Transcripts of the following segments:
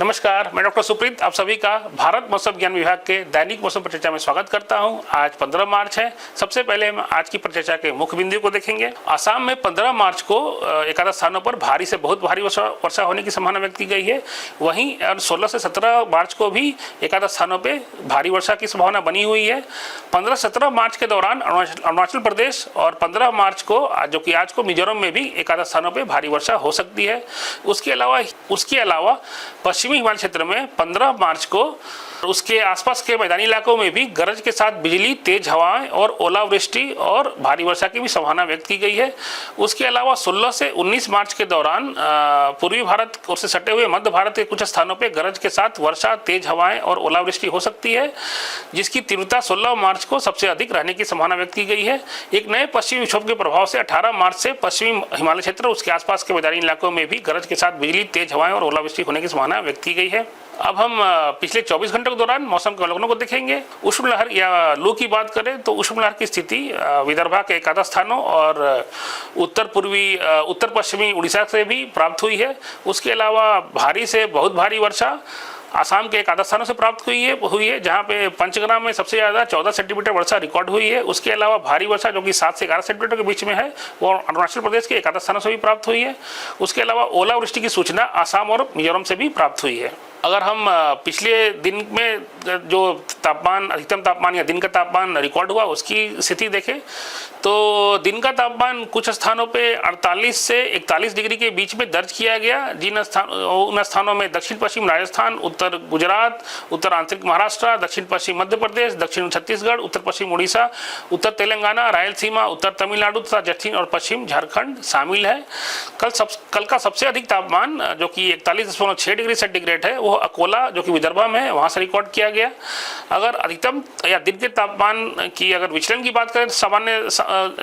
नमस्कार, मैं डॉक्टर सुप्रीत आप सभी का भारत मौसम ज्ञान विभाग के दैनिक मौसम परिचर्चा में स्वागत करता हूं। आज 15 मार्च है। सबसे पहले हम आज की परिचर्चा के मुख्य बिंदु को देखेंगे। असम में 15 मार्च को एकादश स्थानों पर भारी से बहुत भारी वर्षा होने की संभावना व्यक्त की गई है। वहीं 16 से 17 मार्च को भी एकादश स्थानों पर भारी वर्षा की संभावना बनी हुई है। 15-17 मार्च के दौरान अरुणाचल प्रदेश और 15 मार्च को जो कि आज को मिजोरम में भी एकादश स्थानों पर भारी वर्षा हो सकती है। उसके अलावा पश्चिमी हिमालय क्षेत्र में 15 मार्च को उसके आसपास के मैदानी इलाकों में भी गरज के साथ बिजली, तेज हवाएं और ओलावृष्टि और भारी वर्षा की भी संभावना व्यक्त की गई है। उसके अलावा 16 से 19 मार्च के दौरान पूर्वी भारत और से सटे हुए मध्य भारत के कुछ स्थानों पर गरज के साथ वर्षा, तेज हवाएं और ओलावृष्टि हो सकती है, जिसकी तीव्रता 16 मार्च को सबसे अधिक रहने की संभावना व्यक्त की गई है। एक नए पश्चिमी विक्षोभ के प्रभाव से 18 मार्च से पश्चिमी हिमालय क्षेत्र उसके आसपास के मैदानी इलाकों में भी गरज के साथ बिजली, तेज हवाएं और ओलावृष्टि होने की संभावना व्यक्त की गई है। अब हम पिछले 24 घंटों के दौरान मौसम के अवलोकनों को देखेंगे। उष्ण लहर या लू की बात करें तो उष्ण लहर की स्थिति विदर्भ के एकादश स्थानों और उत्तर पश्चिमी उड़ीसा से भी प्राप्त हुई है। उसके अलावा भारी से बहुत भारी वर्षा आसाम के एकादश स्थानों से प्राप्त हुई है जहां पे पंचग्राम में सबसे ज़्यादा 14 सेंटीमीटर वर्षा रिकॉर्ड हुई है। उसके अलावा भारी वर्षा जो कि 7 से 11 सेंटीमीटर के बीच में है वो अरुणाचल प्रदेश के एकादश स्थानों से भी प्राप्त हुई है। उसके अलावा ओलावृष्टि की सूचना आसाम और मिजोरम से भी प्राप्त हुई है। अगर हम पिछले दिन में जो तापमान, अधिकतम तापमान या दिन का तापमान रिकॉर्ड हुआ उसकी स्थिति देखें तो दिन का तापमान कुछ स्थानों पे 48 से 41 डिग्री के बीच में दर्ज किया गया। उन स्थानों में दक्षिण पश्चिम राजस्थान, उत्तर गुजरात, उत्तर आंतरिक महाराष्ट्र, दक्षिण पश्चिम मध्य प्रदेश, दक्षिण छत्तीसगढ़, उत्तर पश्चिम उड़ीसा, उत्तर तेलंगाना, रायलसीमा, उत्तर तमिलनाडु तथा दक्षिण और पश्चिम झारखंड शामिल है। कल का सबसे अधिक तापमान जो कि 41.6 डिग्री सेंटीग्रेड है वो अकोला जो कि विदर्भ में है वहाँ से रिकॉर्ड किया गया। अगर अधिकतम या दिन के तापमान की अगर विचलन की बात करें सामान्य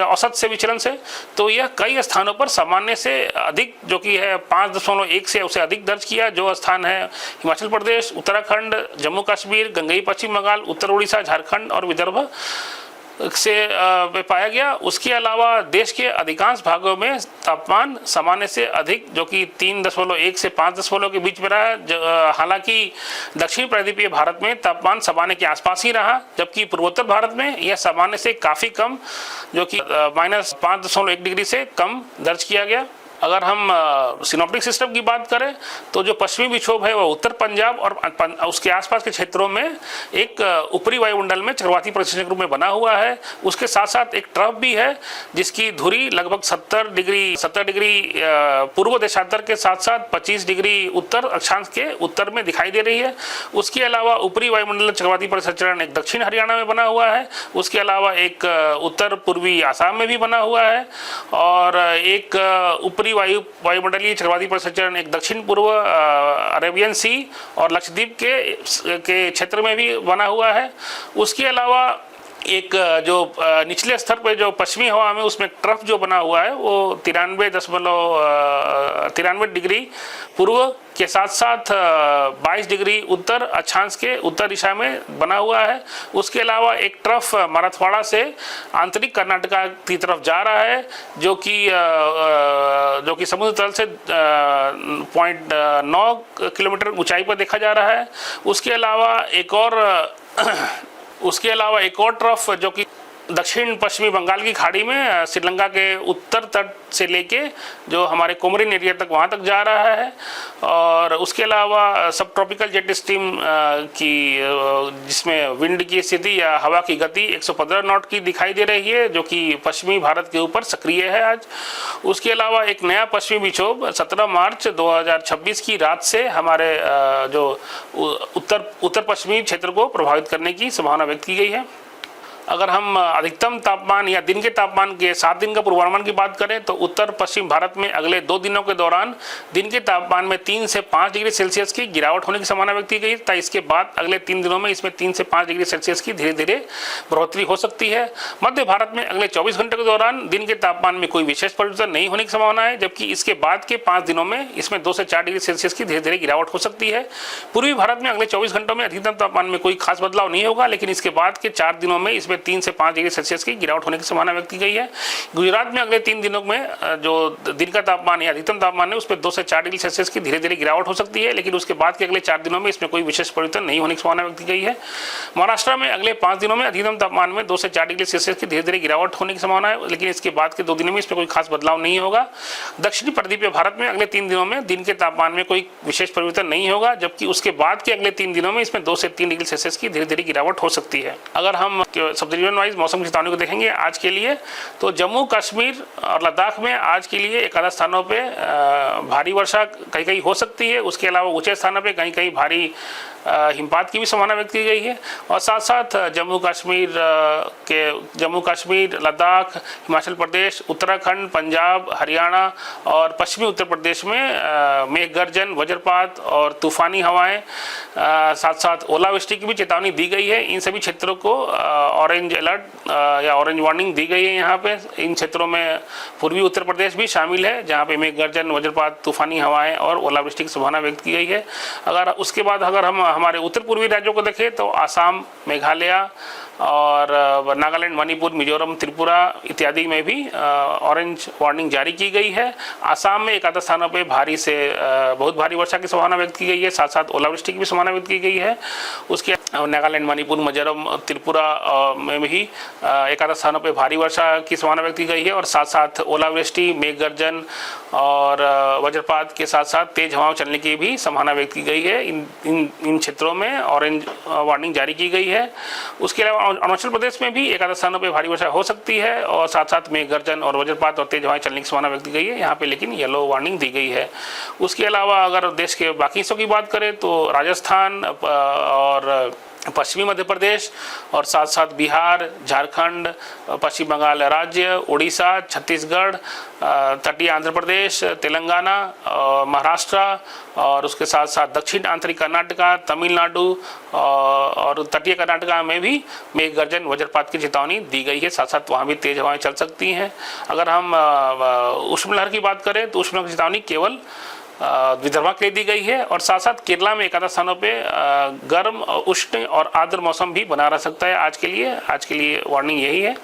औसत से विचलन से तो यह कई स्थानों पर सामान्य से अधिक जो कि है 5.1 से उससे अधिक दर्ज किया। जो स्थान है हिमाचल प्रदेश, उत्तराखंड, जम्मू कश्मीर, गंगई पश्चिम बंगाल, उत्तर उड़ीसा, झारखंड और विदर्भ से पाया गया। उसके अलावा देश के अधिकांश भागों में तापमान सामान्य से अधिक जो कि 3.1 से 5 के बीच में रहा। हालांकि दक्षिण प्रायद्वीपीय भारत में तापमान सामान्य के आसपास ही रहा, जबकि पूर्वोत्तर भारत में यह सामान्य से काफ़ी कम जो कि -5.1 डिग्री से कम दर्ज किया गया। अगर हम सिनोप्टिक सिस्टम की बात करें तो जो पश्चिमी विक्षोभ है वह उत्तर पंजाब और उसके आसपास के क्षेत्रों में एक ऊपरी वायुमंडल में चक्रवाती परिस्थिति के रूप में बना हुआ है। उसके साथ साथ एक ट्रफ भी है जिसकी धुरी लगभग 70 डिग्री पूर्व देशांतर के साथ साथ 25 डिग्री उत्तर अक्षांश के उत्तर में दिखाई दे रही है। उसके अलावा ऊपरी वायुमंडल चक्रवाती परिसंचरण एक दक्षिण हरियाणा में बना हुआ है। उसके अलावा एक उत्तर पूर्वी आसाम में भी बना हुआ है और एक ऊपरी वायुमंडलीय चक्रवाती परिसंचरण एक दक्षिण पूर्व अरेबियन सी और लक्षद्वीप के क्षेत्र में भी बना हुआ है। उसके अलावा एक जो निचले स्तर पर जो पश्चिमी हवा में उसमें ट्रफ जो बना हुआ है वो 93 डिग्री पूर्व के साथ साथ 22 डिग्री उत्तर अक्षांश के उत्तर दिशा में बना हुआ है। उसके अलावा एक ट्रफ मराठवाड़ा से आंतरिक कर्नाटका की तरफ जा रहा है जो कि समुद्र तल से 0.9 किलोमीटर ऊंचाई पर देखा जा रहा है। उसके अलावा एक और ट्रफ जो कि दक्षिण पश्चिमी बंगाल की खाड़ी में श्रीलंका के उत्तर तट से लेके जो हमारे कोमरिन एरिया तक वहाँ तक जा रहा है। और उसके अलावा सब ट्रॉपिकल जेट स्ट्रीम की जिसमें विंड की स्थिति या हवा की गति 115 नॉट की दिखाई दे रही है जो कि पश्चिमी भारत के ऊपर सक्रिय है आज। उसके अलावा एक नया पश्चिमी विक्षोभ 17 मार्च 2026 की रात से हमारे जो उत्तर पश्चिमी क्षेत्र को प्रभावित करने की संभावना व्यक्त की गई है। अगर हम अधिकतम तापमान या दिन के तापमान के 7 दिन का पूर्वानुमान की बात करें तो उत्तर पश्चिम भारत में अगले 2 दिनों के दौरान दिन के तापमान में 3 से 5 डिग्री सेल्सियस की गिरावट होने की संभावना व्यक्त की गई तथा इसके बाद अगले 3 दिनों में इसमें 3 से 5 डिग्री सेल्सियस की धीरे धीरे बढ़ोतरी हो सकती है। मध्य भारत में अगले 24 घंटे के दौरान दिन के तापमान में कोई विशेष परिवर्तन नहीं होने की संभावना है, जबकि इसके बाद के 5 दिनों में इसमें 2 से 4 डिग्री सेल्सियस की धीरे धीरे गिरावट हो सकती है। पूर्वी भारत में अगले 24 घंटों में अधिकतम तापमान में कोई खास बदलाव नहीं होगा, लेकिन इसके बाद के 4 दिनों में इसमें पे 3 से 5 डिग्री सेल्सियस की गिरावट होने की संभावना व्यक्त की गई है। गुजरात में अगले 3 दिनों में जो दिन का तापमान या अधिकतम तापमान है उस पर 2 से 4 डिग्री सेल्सियस की धीरे धीरे गिरावट हो सकती है, लेकिन उसके बाद के अगले 4 दिनों में इसमें कोई विशेष परिवर्तन नहीं होने की संभावना व्यक्त की गई है। महाराष्ट्र में अगले 5 दिनों में अधिकतम तापमान में 2 से 4 डिग्री सेल्सियस की धीरे धीरे गिरावट होने की संभावना है, लेकिन इसके बाद के 2 दिनों में इसमें कोई खास बदलाव नहीं होगा। दक्षिणी प्रदीपीय भारत में अगले 3 दिनों में दिन के तापमान में कोई विशेष परिवर्तन नहीं होगा, जबकि उसके बाद के अगले 3 दिनों में इसमें 2 से 3 डिग्री सेल्सियस की धीरे धीरे गिरावट हो सकती है। अगर हम सब डिवीजन वाइज मौसम की चेतावनी को देखेंगे आज के लिए, तो जम्मू कश्मीर और लद्दाख में आज के लिए एक आधा स्थानों पे भारी वर्षा कहीं कहीं हो सकती है। उसके अलावा ऊंचे स्थानों पे कहीं कहीं भारी हिमपात की भी संभावना व्यक्त की गई है। और साथ साथ जम्मू कश्मीर, लद्दाख, हिमाचल प्रदेश, उत्तराखंड, पंजाब, हरियाणा और पश्चिमी उत्तर प्रदेश में मेघ गर्जन, वज्रपात और तूफानी हवाएं, साथ साथ ओलावृष्टि की भी चेतावनी दी गई है। इन सभी क्षेत्रों को ऑरेंज अलर्ट या ऑरेंज वार्निंग दी गई है। यहाँ पे इन क्षेत्रों में पूर्वी उत्तर प्रदेश भी शामिल है, जहाँ पे मेघ गर्जन, वज्रपात, तूफानी हवाएं और ओलावृष्टि की संभावना व्यक्त की गई है। अगर उसके बाद अगर हम हमारे उत्तर पूर्वी राज्यों को देखें तो आसाम, मेघालय और नागालैंड, मणिपुर, मिजोरम, त्रिपुरा इत्यादि में भी ऑरेंज वार्निंग जारी की गई है। आसाम में एक आधा स्थानों पे भारी से बहुत भारी वर्षा की संभावना व्यक्त की गई है, साथ साथ ओलावृष्टि की भी संभावना व्यक्त की गई है। उसके नागालैंड, मणिपुर, मिजोरम, त्रिपुरा में भी एक आधा स्थानों पे भारी वर्षा की संभावना व्यक्त की गई है और साथ साथ ओलावृष्टि, मेघ गर्जन और वज्रपात के साथ साथ तेज हवाओं चलने की भी संभावना व्यक्त की गई है। इन क्षेत्रों में ऑरेंज वार्निंग जारी की गई है। उसके अलावा अरुणाचल प्रदेश में भी एक आधा स्थानों पर भारी वर्षा हो सकती है और साथ साथ मेघ गर्जन और वज्रपात और तेज हवाएं चलने की संभावना व्यक्त की गई है। यहाँ पे लेकिन येलो वार्निंग दी गई है। उसके अलावा अगर देश के बाकी हिस्सों की बात करें तो राजस्थान और पश्चिमी मध्य प्रदेश और साथ साथ बिहार, झारखंड, पश्चिम बंगाल राज्य, उड़ीसा, छत्तीसगढ़, तटीय आंध्र प्रदेश, तेलंगाना, महाराष्ट्र और उसके साथ साथ दक्षिण आंतरिक कर्नाटका, तमिलनाडु और तटीय कर्नाटका में भी मेघ गर्जन, वज्रपात की चेतावनी दी गई है। साथ साथ वहाँ भी तेज हवाएं चल सकती हैं। अगर हम उष्ण लहर की बात करें तो उष्ण लहर की चेतावनी केवल विदर्भ के लिए दी गई है और साथ साथ केरला में एक आधा स्थानों पे गर्म, उष्ण और आर्द्र मौसम भी बना रह सकता है आज के लिए वार्निंग यही है।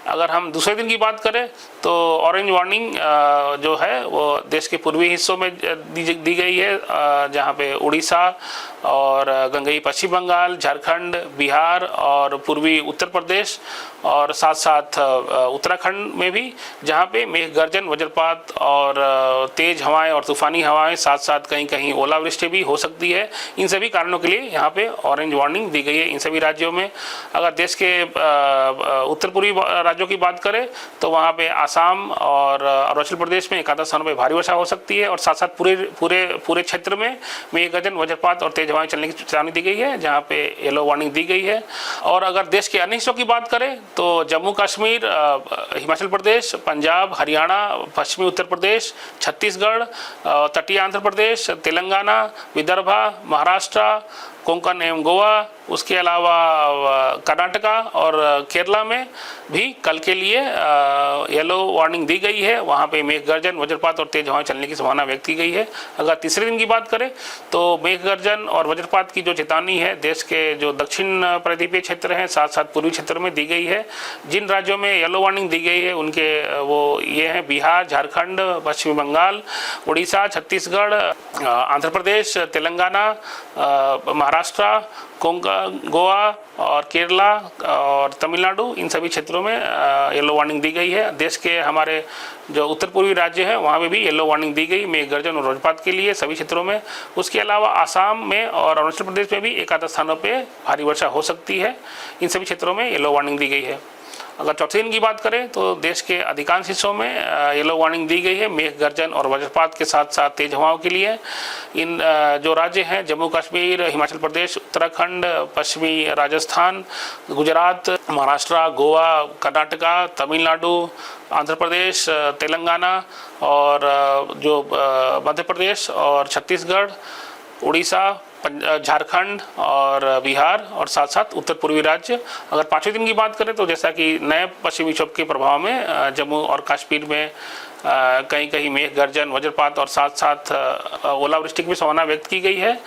अगर हम दूसरे दिन की बात करें तो ऑरेंज वार्निंग जो है वो देश के पूर्वी हिस्सों में दी गई है, जहाँ पे उड़ीसा और गंगई पश्चिम बंगाल, झारखंड, बिहार और पूर्वी उत्तर प्रदेश और साथ साथ उत्तराखंड में भी, जहाँ पे मेघ गर्जन, वज्रपात और तेज हवाएं और तूफानी हवाएं साथ साथ कहीं कहीं ओलावृष्टि भी हो सकती है। इन सभी कारणों के लिए यहाँ पे ऑरेंज वार्निंग दी गई है इन सभी राज्यों में। अगर देश के उत्तर पूर्वी राज्यों की बात करें तो वहाँ पे आसाम और अरुणाचल प्रदेश में एक आधा स्थानों पर भारी वर्षा हो सकती है और साथ साथ पूरे क्षेत्र में मेघ गर्जन, वज्रपात और तेज हवाएं चलने की चेतावनी दी गई है, जहाँ पे येलो वार्निंग दी गई है। और अगर देश के अन्य हिस्सों की बात करें तो जम्मू कश्मीर, हिमाचल प्रदेश, पंजाब, हरियाणा, पश्चिमी उत्तर प्रदेश, छत्तीसगढ़, तटीय आंध्र प्रदेश, तेलंगाना, विदर्भ, महाराष्ट्र, कोंकण एवं गोवा, उसके अलावा कर्नाटका और केरला में भी कल के लिए येलो वार्निंग दी गई है। वहाँ पे मेघ गर्जन, वज्रपात और तेज हवाएं चलने की संभावना व्यक्त की गई है। अगर तीसरे दिन की बात करें तो मेघ गर्जन और वज्रपात की जो चेतावनी है देश के जो दक्षिण प्रदीपीय क्षेत्र हैं साथ साथ पूर्वी क्षेत्र में दी गई है। जिन राज्यों में येलो वार्निंग दी गई है उनके वो ये हैं बिहार, झारखंड, पश्चिमी बंगाल, उड़ीसा, छत्तीसगढ़, आंध्र प्रदेश, तेलंगाना, महाराष्ट्र, कोंकण, गोवा और केरला और तमिलनाडु, इन सभी क्षेत्रों में येलो वार्निंग दी गई है। देश के हमारे जो उत्तर पूर्वी राज्य हैं वहाँ में भी येलो वार्निंग दी गई मेघ गर्जन और वज्रपात के लिए सभी क्षेत्रों में। उसके अलावा आसाम में और अरुणाचल प्रदेश में भी एक आधा स्थानों पे भारी वर्षा हो सकती है। इन सभी क्षेत्रों में येलो वार्निंग दी गई है। अगर चौथे दिन की बात करें तो देश के अधिकांश हिस्सों में येलो वार्निंग दी गई है मेघ गर्जन और वज्रपात के साथ साथ तेज हवाओं के लिए। इन जो राज्य हैं जम्मू कश्मीर, हिमाचल प्रदेश, उत्तराखंड, पश्चिमी राजस्थान, गुजरात, महाराष्ट्र, गोवा, कर्नाटका, तमिलनाडु, आंध्र प्रदेश, तेलंगाना और जो मध्य प्रदेश और छत्तीसगढ़, उड़ीसा, झारखंड और बिहार और साथ साथ उत्तर पूर्वी राज्य। अगर पाँचवें दिन की बात करें तो जैसा कि नए पश्चिमी विक्षोभ के प्रभाव में जम्मू और कश्मीर में कहीं कहीं मेघ गर्जन, वज्रपात और साथ साथ ओलावृष्टि की भी संभावना व्यक्त की गई है।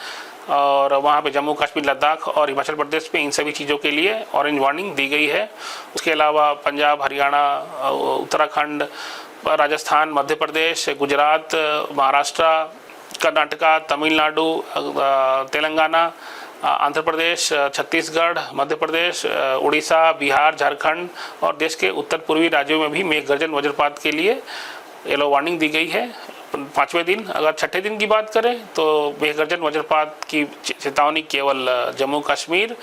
और वहाँ पे जम्मू कश्मीर, लद्दाख और हिमाचल प्रदेश में इन सभी चीज़ों के लिए ऑरेंज वार्निंग दी गई है। उसके अलावा पंजाब, हरियाणा, उत्तराखंड, राजस्थान, मध्य प्रदेश, गुजरात, महाराष्ट्र, कर्नाटका, तमिलनाडु, तेलंगाना, आंध्र प्रदेश, छत्तीसगढ़, मध्य प्रदेश, उड़ीसा, बिहार, झारखंड और देश के उत्तर पूर्वी राज्यों में भी मेघ गर्जन वज्रपात के लिए येलो वार्निंग दी गई है। 5वें दिन, अगर छठे दिन की बात करें तो मेघ गर्जन वज्रपात की चेतावनी केवल जम्मू कश्मीर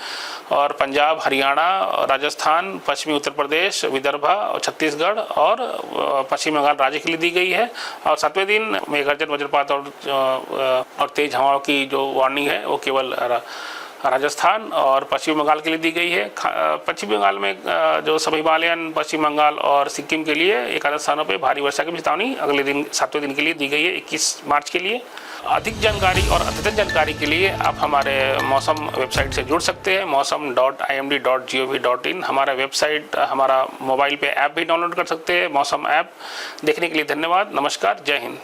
और पंजाब, हरियाणा, राजस्थान, पश्चिमी उत्तर प्रदेश, विदर्भ और छत्तीसगढ़ और पश्चिम बंगाल राज्य के लिए दी गई है। और 7वें दिन मेघ गर्जन वज्रपात और तेज हवाओं की जो वार्निंग है वो केवल राजस्थान और पश्चिम बंगाल के लिए दी गई है। पश्चिम बंगाल में जो सब हिमालयन, पश्चिम बंगाल और सिक्किम के लिए एकादश स्थानों पे भारी वर्षा की चेतावनी अगले दिन 7वें दिन के लिए दी गई है, 21 मार्च के लिए। अधिक जानकारी और अद्यतन जानकारी के लिए आप हमारे मौसम वेबसाइट से जुड़ सकते हैं, mausam.imd.gov.in। हमारा वेबसाइट, हमारा मोबाइल पे ऐप भी डाउनलोड कर सकते हैं, मौसम ऐप। देखने के लिए धन्यवाद। नमस्कार, जय हिंद।